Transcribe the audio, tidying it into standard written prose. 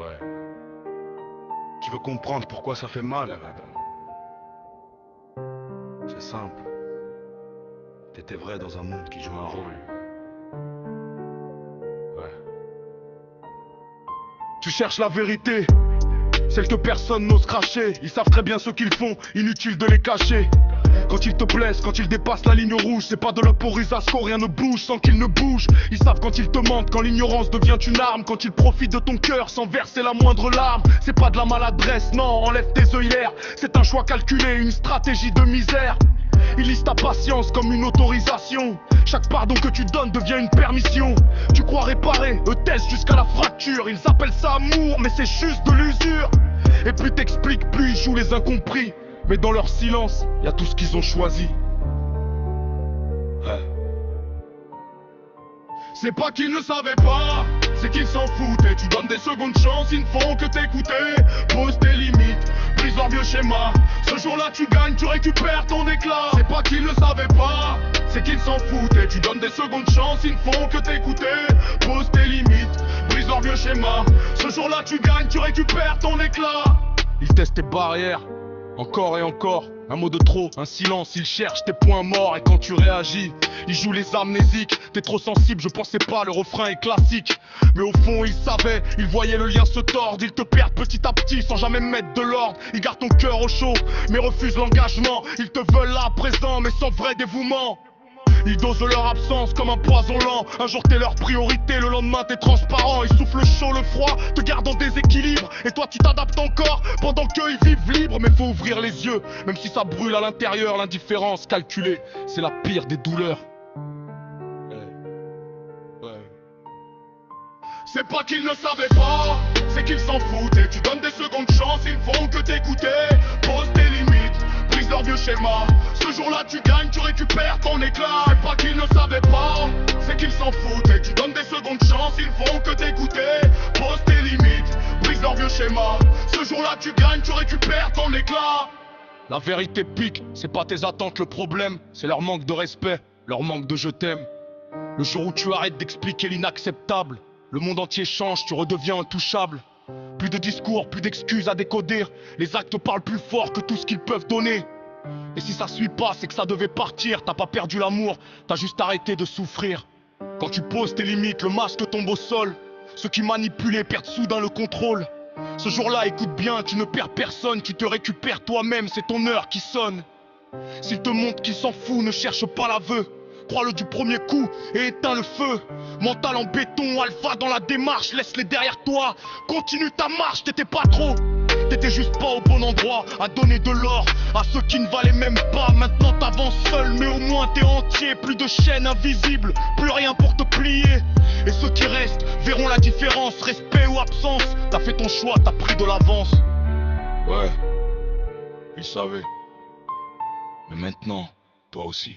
Ouais. Tu veux comprendre pourquoi ça fait mal? C'est simple. T'étais vrai dans un monde qui joue un rôle. Ouais. Tu cherches la vérité, celle que personne n'ose cracher. Ils savent très bien ce qu'ils font, inutile de les cacher. Quand ils te blessent, quand ils dépassent la ligne rouge, c'est pas de l'opporisation, rien ne bouge sans qu'ils ne bougent. Ils savent quand ils te mentent, quand l'ignorance devient une arme, quand ils profitent de ton cœur sans verser la moindre larme. C'est pas de la maladresse, non, enlève tes œillères. C'est un choix calculé, une stratégie de misère. Ils lisent ta patience comme une autorisation. Chaque pardon que tu donnes devient une permission. Tu crois réparer, eux testent jusqu'à la fracture. Ils appellent ça amour, mais c'est juste de l'usure. Et plus t'expliques, plus ils jouent les incompris. Mais dans leur silence, y a tout ce qu'ils ont choisi. Ouais. C'est pas qu'ils ne savaient pas, c'est qu'ils s'en foutaient. Tu donnes des secondes chances, ils ne font que t'écouter. Pose tes limites, brise leur vieux schéma. Ce jour-là tu gagnes, tu récupères ton éclat. C'est pas qu'ils ne savaient pas, c'est qu'ils s'en foutaient. Tu donnes des secondes chances, ils ne font que t'écouter. Pose tes limites, brise leur vieux schéma. Ce jour-là tu gagnes, tu récupères ton éclat. Ils testent tes barrières, encore et encore. Un mot de trop, un silence, ils cherchent tes points morts. Et quand tu réagis, ils jouent les amnésiques. T'es trop sensible, je pensais pas, le refrain est classique. Mais au fond ils savaient, ils voyaient le lien se tordre. Ils te perdent petit à petit sans jamais mettre de l'ordre. Ils gardent ton cœur au chaud, mais refusent l'engagement. Ils te veulent là à présent, mais sans vrai dévouement. Ils dosent leur absence comme un poison lent. Un jour t'es leur priorité, le lendemain t'es transparent. Ils soufflent le chaud, le froid, te gardent en déséquilibre. Et toi tu t'adaptes encore, pendant qu'eux ils vivent libres. Mais faut ouvrir les yeux, même si ça brûle à l'intérieur. L'indifférence calculée, c'est la pire des douleurs. C'est pas qu'ils ne savaient pas, c'est qu'ils s'en foutaient. Tu donnes des secondes chances, ils ne font que t'écouter. Pose tes limites, brise leur vieux schéma. Ce jour-là tu gagnes, tu récupères ton éclat. C'est pas qu'ils ne savaient pas, c'est qu'ils s'en foutaient. Tu donnes des secondes chances, ils ne font que t'écouter. Pose tes limites, brise leur vieux schéma. Ce jour-là tu gagnes, tu récupères ton éclat. La vérité pique, c'est pas tes attentes le problème. C'est leur manque de respect, leur manque de je t'aime. Le jour où tu arrêtes d'expliquer l'inacceptable, le monde entier change, tu redeviens intouchable. Plus de discours, plus d'excuses à décoder. Les actes parlent plus fort que tout ce qu'ils peuvent donner. Et si ça suit pas, c'est que ça devait partir. T'as pas perdu l'amour, t'as juste arrêté de souffrir. Quand tu poses tes limites, le masque tombe au sol. Ceux qui manipulaient perdent soudain le contrôle. Ce jour-là, écoute bien, tu ne perds personne. Tu te récupères toi-même, c'est ton heure qui sonne. S'il te montre qu'il s'en fout, ne cherche pas l'aveu. Crois-le du premier coup et éteins le feu. Mental en béton, alpha dans la démarche, laisse-les derrière toi. Continue ta marche, t'étais pas trop. T'étais juste pas au bon endroit, à donner de l'or à ceux qui ne valaient même pas. Maintenant t'avances seul, mais au moins t'es entier. Plus de chaînes invisibles, plus rien pour te plier. Et ceux qui restent verront la différence, respect ou absence. T'as fait ton choix, t'as pris de l'avance. Ouais, ils savaient. Mais maintenant, toi aussi.